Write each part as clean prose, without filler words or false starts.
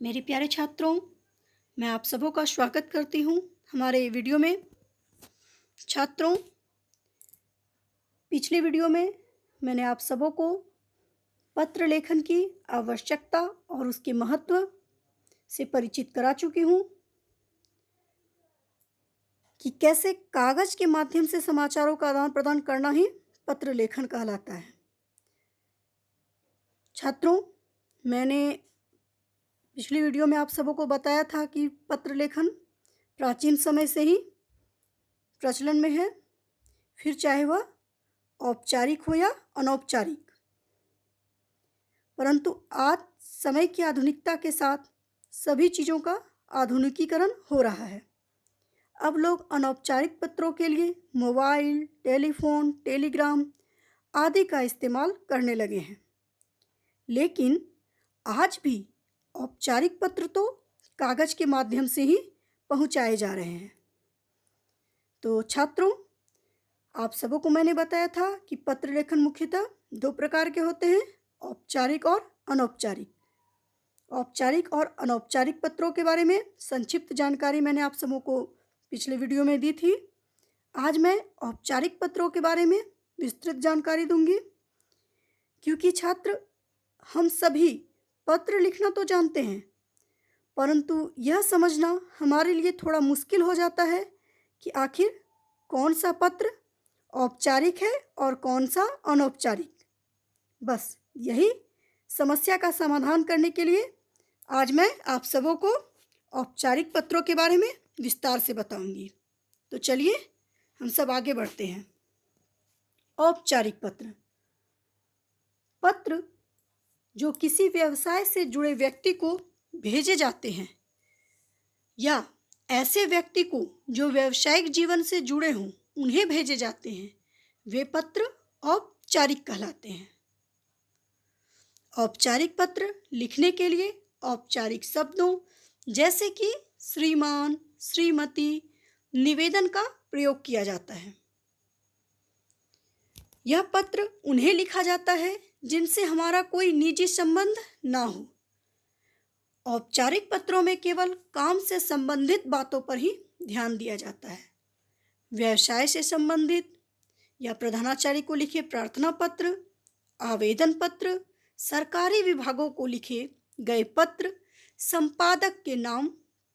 मेरे प्यारे छात्रों, मैं आप सबों का स्वागत करती हूँ हमारे वीडियो में। छात्रों, पिछले वीडियो में मैंने आप सबों को पत्र लेखन की आवश्यकता और उसके महत्व से परिचित करा चुकी हूँ कि कैसे कागज के माध्यम से समाचारों का आदान प्रदान करना ही पत्र लेखन कहलाता है। छात्रों, मैंने पिछली वीडियो में आप सबों को बताया था कि पत्र लेखन प्राचीन समय से ही प्रचलन में है, फिर चाहे वह औपचारिक हो या अनौपचारिक। परंतु आज समय की आधुनिकता के साथ सभी चीज़ों का आधुनिकीकरण हो रहा है। अब लोग अनौपचारिक पत्रों के लिए मोबाइल, टेलीफोन, टेलीग्राम आदि का इस्तेमाल करने लगे हैं। लेकिन आज भी औपचारिक पत्र तो कागज के माध्यम से ही पहुंचाए जा रहे हैं। तो छात्रों, आप सबों को मैंने बताया था कि पत्र लेखन मुख्यतः दो प्रकार के होते हैं, औपचारिक और अनौपचारिक। औपचारिक और अनौपचारिक पत्रों के बारे में संक्षिप्त जानकारी मैंने आप सबों को पिछले वीडियो में दी थी। आज मैं औपचारिक पत्रों के बारे में विस्तृत जानकारी दूंगी, क्योंकि छात्र हम सभी पत्र लिखना तो जानते हैं, परंतु यह समझना हमारे लिए थोड़ा मुश्किल हो जाता है कि आखिर कौन सा पत्र औपचारिक है और कौन सा अनौपचारिक। बस यही समस्या का समाधान करने के लिए आज मैं आप सबों को औपचारिक पत्रों के बारे में विस्तार से बताऊंगी। तो चलिए हम सब आगे बढ़ते हैं। औपचारिक पत्र, पत्र जो किसी व्यवसाय से जुड़े व्यक्ति को भेजे जाते हैं या ऐसे व्यक्ति को जो व्यावसायिक जीवन से जुड़े हों उन्हें भेजे जाते हैं, वे पत्र औपचारिक कहलाते हैं। औपचारिक पत्र लिखने के लिए औपचारिक शब्दों जैसे कि श्रीमान, श्रीमती, निवेदन का प्रयोग किया जाता है। यह पत्र उन्हें लिखा जाता है जिनसे हमारा कोई निजी संबंध ना हो। औपचारिक पत्रों में केवल काम से संबंधित बातों पर ही ध्यान दिया जाता है। व्यवसाय से संबंधित या प्रधानाचार्य को लिखे प्रार्थना पत्र, आवेदन पत्र, सरकारी विभागों को लिखे गए पत्र, संपादक के नाम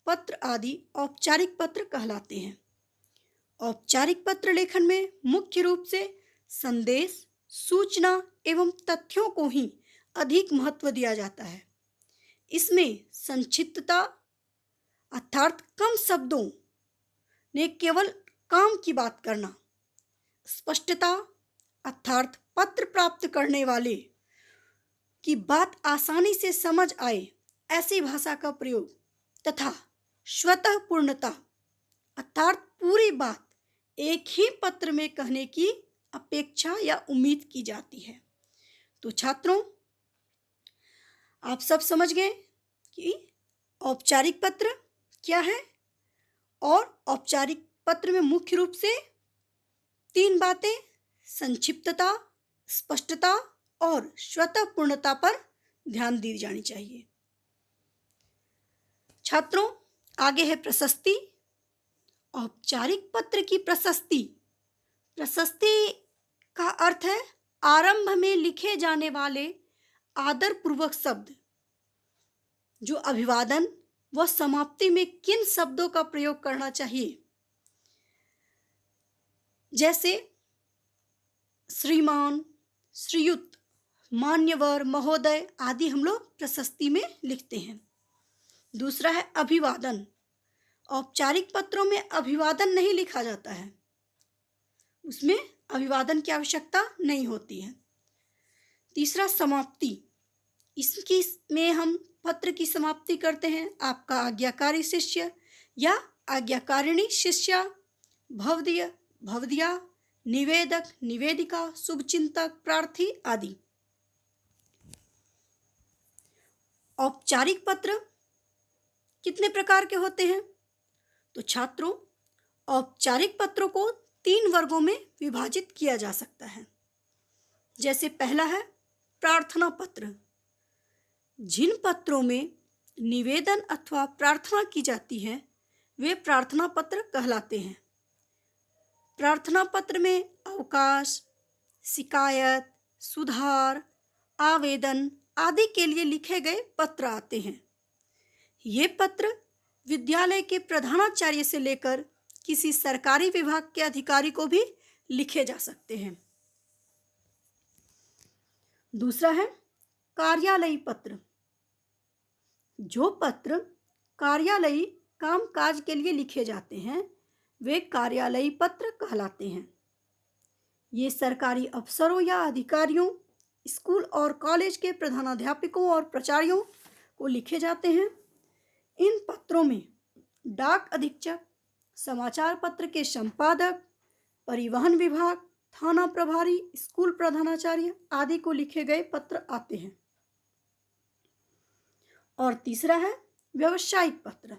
पत्र आदि औपचारिक पत्र कहलाते हैं। औपचारिक पत्र लेखन में मुख्य रूप से संदेश, सूचना एवं तथ्यों को ही अधिक महत्व दिया जाता है। इसमें संक्षिप्तता अर्थात कम शब्दों ने केवल काम की बात करना, स्पष्टता अर्थात पत्र प्राप्त करने वाले की बात आसानी से समझ आए ऐसी भाषा का प्रयोग तथा स्वतः पूर्णता अर्थात पूरी बात एक ही पत्र में कहने की अपेक्षा या उम्मीद की जाती है। तो छात्रों, आप सब समझ गए कि औपचारिक पत्र क्या है और औपचारिक पत्र में मुख्य रूप से तीन बातें, संक्षिप्तता, स्पष्टता और स्वतः पूर्णता पर ध्यान दी जानी चाहिए। छात्रों, आगे है प्रशस्ति। औपचारिक पत्र की प्रशस्ति, प्रशस्ति का अर्थ है आरंभ में लिखे जाने वाले आदर पूर्वक शब्द, जो अभिवादन व समाप्ति में किन शब्दों का प्रयोग करना चाहिए, जैसे श्रीमान, श्रीयुत, मान्यवर, महोदय आदि हम लोग प्रशस्ति में लिखते हैं। दूसरा है अभिवादन। औपचारिक पत्रों में अभिवादन नहीं लिखा जाता है, उसमें अभिवादन की आवश्यकता नहीं होती है। तीसरा समाप्ति, इसकी में हम पत्र की समाप्ति करते हैं, आपका आज्ञाकारी शिष्य या आज्ञाकारिणी शिष्या, भवदीय, भवदिया, निवेदक, निवेदिका, शुभचिंतक, प्रार्थी आदि। औपचारिक पत्र कितने प्रकार के होते हैं? तो छात्रों, औपचारिक पत्रों को तीन वर्गों में विभाजित किया जा सकता है। जैसे पहला है प्रार्थना पत्र। जिन पत्रों में निवेदन अथवा प्रार्थना की जाती है वे प्रार्थना पत्र कहलाते हैं। प्रार्थना पत्र में अवकाश, शिकायत, सुधार, आवेदन आदि के लिए लिखे गए पत्र आते हैं। ये पत्र विद्यालय के प्रधानाचार्य से लेकर किसी सरकारी विभाग के अधिकारी को भी लिखे जा सकते हैं। दूसरा है कार्यालयी पत्र। जो पत्र कार्यालयी कामकाज के लिए लिखे जाते हैं वे कार्यालयी पत्र कहलाते हैं। ये सरकारी अफसरों या अधिकारियों, स्कूल और कॉलेज के प्रधानाध्यापकों और प्राचार्यों को लिखे जाते हैं। इन पत्रों में डाक अधीक्षक, समाचार पत्र के संपादक, परिवहन विभाग, थाना प्रभारी, स्कूल प्रधानाचार्य आदि को लिखे गए पत्र आते हैं। और तीसरा है व्यावसायिक पत्र।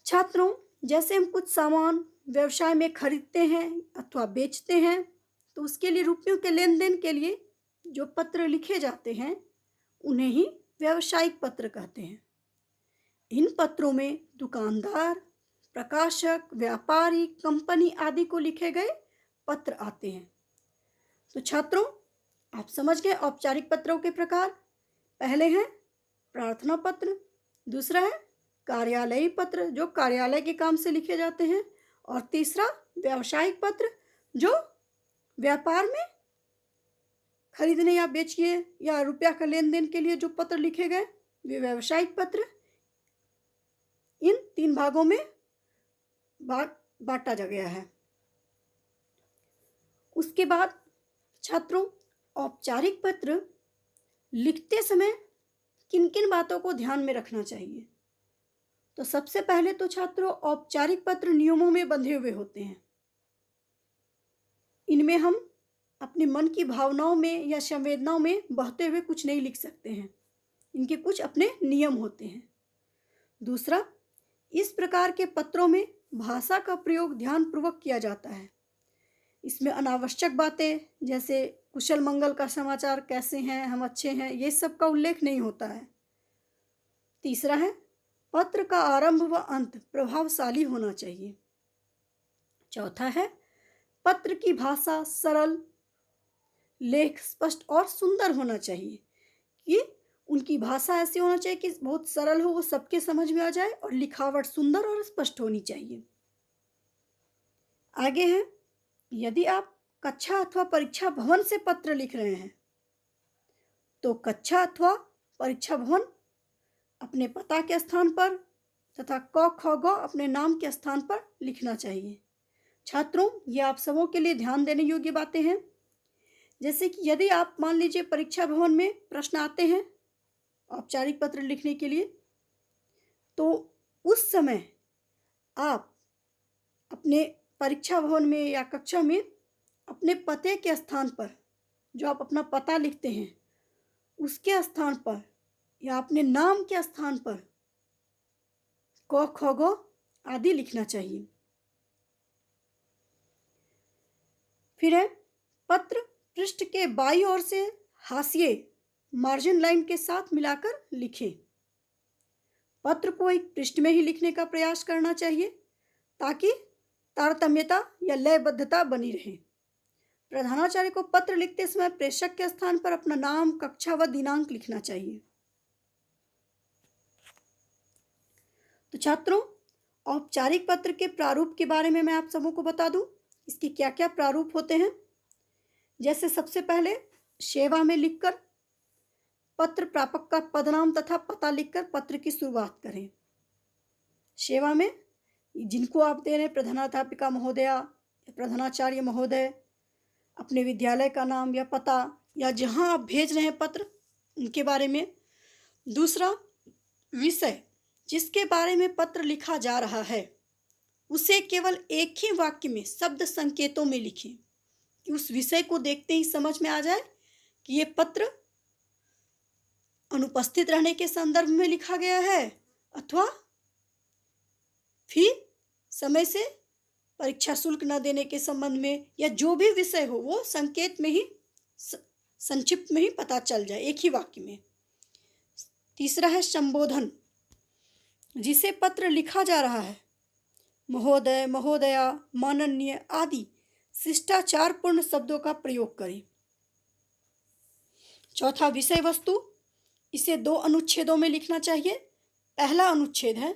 छात्रों, जैसे हम कुछ सामान व्यवसाय में खरीदते हैं अथवा बेचते हैं तो उसके लिए रुपयों के लेन देन के लिए जो पत्र लिखे जाते हैं उन्हें ही व्यावसायिक पत्र कहते हैं। इन पत्रों में दुकानदार, प्रकाशक, व्यापारी, कंपनी आदि को लिखे गए पत्र आते हैं। तो छात्रों, आप समझ गए औपचारिक पत्रों के प्रकार। पहले हैं प्रार्थना पत्र, दूसरा है कार्यालयी पत्र जो कार्यालय के काम से लिखे जाते हैं, और तीसरा व्यावसायिक पत्र जो व्यापार में खरीदने या बेचिए या रुपया का लेन देन के लिए जो पत्र लिखे गए वे व्यावसायिक पत्र। इन 3 भागों में बांटा जा गया है। उसके बाद छात्रों, औपचारिक पत्र लिखते समय किन किन बातों को ध्यान में रखना चाहिए? तो सबसे पहले तो छात्रों, औपचारिक पत्र नियमों में बंधे हुए होते हैं। इनमें हम अपने मन की भावनाओं में या संवेदनाओं में बहते हुए कुछ नहीं लिख सकते हैं। इनके कुछ अपने नियम होते हैं। दूसरा, इस प्रकार के पत्रों में भाषा का प्रयोग ध्यानपूर्वक किया जाता है। इसमें अनावश्यक बातें जैसे कुशल मंगल का समाचार, कैसे हैं, हम अच्छे हैं, ये सब का उल्लेख नहीं होता है। तीसरा है, पत्र का आरंभ व अंत प्रभावशाली होना चाहिए। चौथा है, पत्र की भाषा सरल, लेख स्पष्ट और सुंदर होना चाहिए। कि उनकी भाषा ऐसी होना चाहिए कि बहुत सरल हो, वो सबके समझ में आ जाए, और लिखावट सुंदर और स्पष्ट होनी चाहिए। आगे है, यदि आप कक्षा अथवा परीक्षा भवन से पत्र लिख रहे हैं तो कक्षा अथवा परीक्षा भवन अपने पता के स्थान पर तथा क ख ग अपने नाम के स्थान पर लिखना चाहिए। छात्रों, ये आप सबों के लिए ध्यान देने योग्य बातें हैं। जैसे कि यदि आप मान लीजिए परीक्षा भवन में प्रश्न आते हैं औपचारिक पत्र लिखने के लिए, तो उस समय आप अपने परीक्षा भवन में या कक्षा में अपने पते के स्थान पर, जो आप अपना पता लिखते हैं उसके स्थान पर या अपने नाम के स्थान पर क ख ग आदि लिखना चाहिए। फिर है, पत्र पृष्ठ के बाईं ओर से हाशिए मार्जिन लाइन के साथ मिलाकर लिखें। पत्र को एक पृष्ठ में ही लिखने का प्रयास करना चाहिए ताकि तारतम्यता या लयबद्धता बनी रहे। प्रधानाचार्य को पत्र लिखते समय प्रेषक के स्थान पर अपना नाम, कक्षा व दिनांक लिखना चाहिए। तो छात्रों, औपचारिक पत्र के प्रारूप के बारे में मैं आप सबों को बता दूं, इसके क्या क्या प्रारूप होते हैं। जैसे सबसे पहले सेवा में लिखकर पत्र प्रापक का पदनाम तथा पता लिखकर पत्र की शुरुआत करें। सेवा में जिनको आप दे रहे हैं, प्रधानाध्यापिका महोदया, प्रधानाचार्य महोदय, अपने विद्यालय का नाम या पता या जहां आप भेज रहे हैं पत्र उनके बारे में। दूसरा, विषय जिसके बारे में पत्र लिखा जा रहा है उसे केवल एक ही वाक्य में शब्द संकेतों में लिखें कि उस विषय को देखते ही समझ में आ जाए कि ये पत्र अनुपस्थित रहने के संदर्भ में लिखा गया है अथवा फिर समय से परीक्षा शुल्क न देने के संबंध में, या जो भी विषय हो वो संकेत में ही, संक्षिप्त में ही पता चल जाए एक ही वाक्य में। तीसरा है संबोधन, जिसे पत्र लिखा जा रहा है। महोदय, महोदया, माननीय आदि शिष्टाचारपूर्ण शब्दों का प्रयोग करें। चौथा विषय वस्तु, इसे 2 अनुच्छेदों में लिखना चाहिए। पहला अनुच्छेद है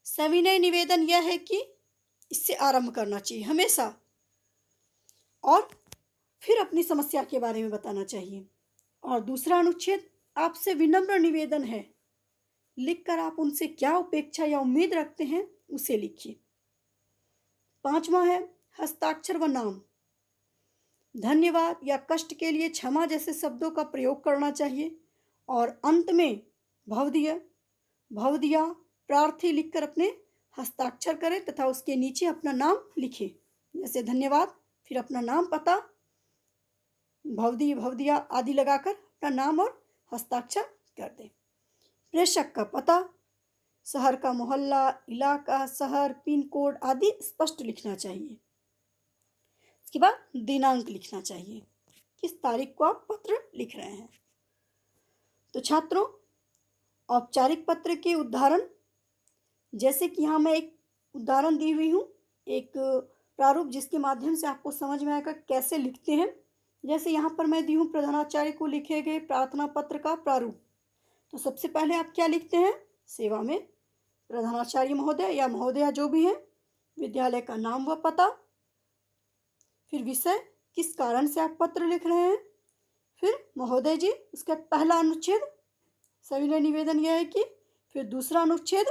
सविनय निवेदन, यह है कि इससे आरंभ करना चाहिए हमेशा, और फिर अपनी समस्या के बारे में बताना चाहिए। और दूसरा अनुच्छेद, आपसे विनम्र निवेदन है, लिखकर आप उनसे क्या अपेक्षा या उम्मीद रखते हैं उसे लिखिए। 5वां है हस्ताक्षर व नाम, धन्यवाद या कष्ट के लिए क्षमा जैसे शब्दों का प्रयोग करना चाहिए। और अंत में भवदीय, भवदीया, प्रार्थी लिखकर अपने हस्ताक्षर करें तथा उसके नीचे अपना नाम लिखें, जैसे धन्यवाद, फिर अपना नाम, पता, भवदी, भवदिया आदि लगाकर अपना नाम और हस्ताक्षर कर दें। प्रेषक का पता, शहर का मोहल्ला, इलाका, शहर, पिन कोड आदि स्पष्ट लिखना चाहिए। इसके बाद दिनांक लिखना चाहिए, किस तारीख को आप पत्र लिख रहे हैं। तो छात्रों, औपचारिक पत्र के उदाहरण, जैसे कि यहाँ मैं एक उदाहरण दी हुई हूँ, एक प्रारूप जिसके माध्यम से आपको समझ में आएगा कैसे लिखते हैं। जैसे यहाँ पर मैं दी हूँ प्रधानाचार्य को लिखे गए प्रार्थना पत्र का प्रारूप। तो सबसे पहले आप क्या लिखते हैं, सेवा में प्रधानाचार्य महोदय या महोदया जो भी हैं, विद्यालय का नाम व पता, फिर विषय, किस कारण से आप पत्र लिख रहे हैं, फिर महोदय जी, उसका पहला अनुच्छेद सविनय निवेदन यह है कि, फिर दूसरा अनुच्छेद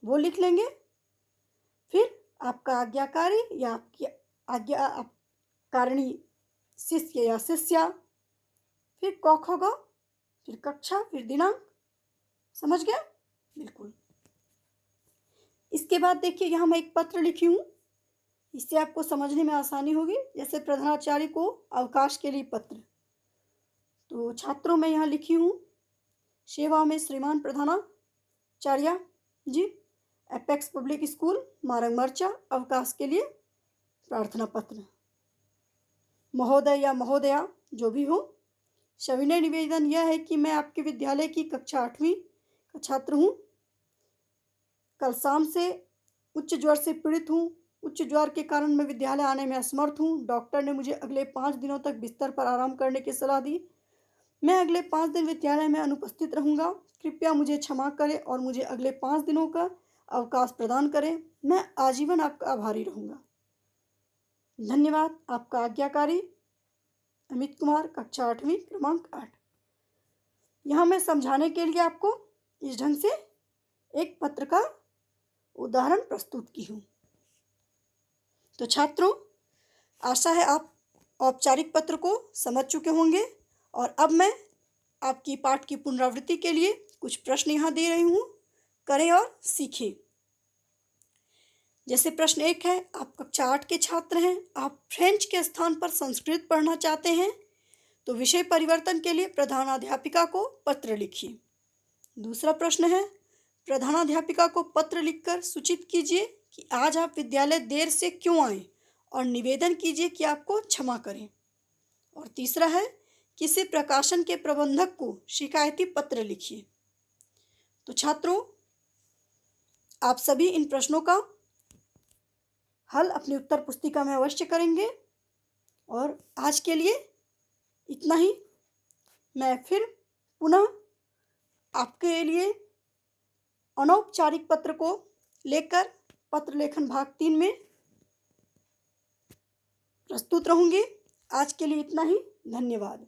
वो लिख लेंगे, फिर आपका आज्ञाकारी या आपकी आज्ञा कारिणी शिष्य या शिष्या, फिर क ख ग, फिर कक्षा, फिर दिनांक। समझ गया? बिल्कुल। इसके बाद देखिए यहाँ मैं एक पत्र लिखी हूँ, इससे आपको समझने में आसानी होगी। जैसे प्रधानाचार्य को अवकाश के लिए पत्र, तो छात्रों में यहाँ लिखी हूँ, सेवा में श्रीमान प्रधानाचार्य जी, एपेक्स पब्लिक स्कूल मारंग मर्चा, अवकाश के लिए प्रार्थना पत्र। महोदय या महोदया जो भी हो, सविनय निवेदन यह है कि मैं आपके विद्यालय की कक्षा 8वीं का छात्र हूँ। कल शाम से उच्च ज्वर से पीड़ित हूँ। उच्च ज्वर के कारण मैं विद्यालय आने में असमर्थ हूँ। डॉक्टर ने मुझे अगले 5 दिनों तक बिस्तर पर आराम करने की सलाह दी। मैं अगले 5 दिन विद्यालय में अनुपस्थित रहूँगा। कृपया मुझे क्षमा करें और मुझे अगले 5 दिनों का अवकाश प्रदान करें। मैं आजीवन आपका आभारी रहूँगा। धन्यवाद। आपका आज्ञाकारी अमित कुमार, कक्षा 8वीं, क्रमांक 8। यहाँ मैं समझाने के लिए आपको इस ढंग से एक पत्र का उदाहरण प्रस्तुत की हूँ। तो छात्रों, आशा है आप औपचारिक पत्र को समझ चुके होंगे, और अब मैं आपकी पाठ की पुनरावृत्ति के लिए कुछ प्रश्न यहाँ दे रही हूँ, करें और सीखें। जैसे प्रश्न 1 है, आप कक्षा 8 के छात्र हैं, आप फ्रेंच के स्थान पर संस्कृत पढ़ना चाहते हैं, तो विषय परिवर्तन के लिए प्रधानाध्यापिका को पत्र लिखिए। दूसरा प्रश्न है, प्रधानाध्यापिका को पत्र लिखकर सूचित कीजिए कि आज आप विद्यालय देर से क्यों आए और निवेदन कीजिए कि आपको क्षमा करें। और तीसरा है, किसी प्रकाशन के प्रबंधक को शिकायती पत्र लिखिए। तो छात्रों, आप सभी इन प्रश्नों का हल अपनी उत्तर पुस्तिका में अवश्य करेंगे। और आज के लिए इतना ही। मैं फिर पुनः आपके लिए अनौपचारिक पत्र को लेकर पत्र लेखन भाग 3 में प्रस्तुत रहूंगी। आज के लिए इतना ही। धन्यवाद।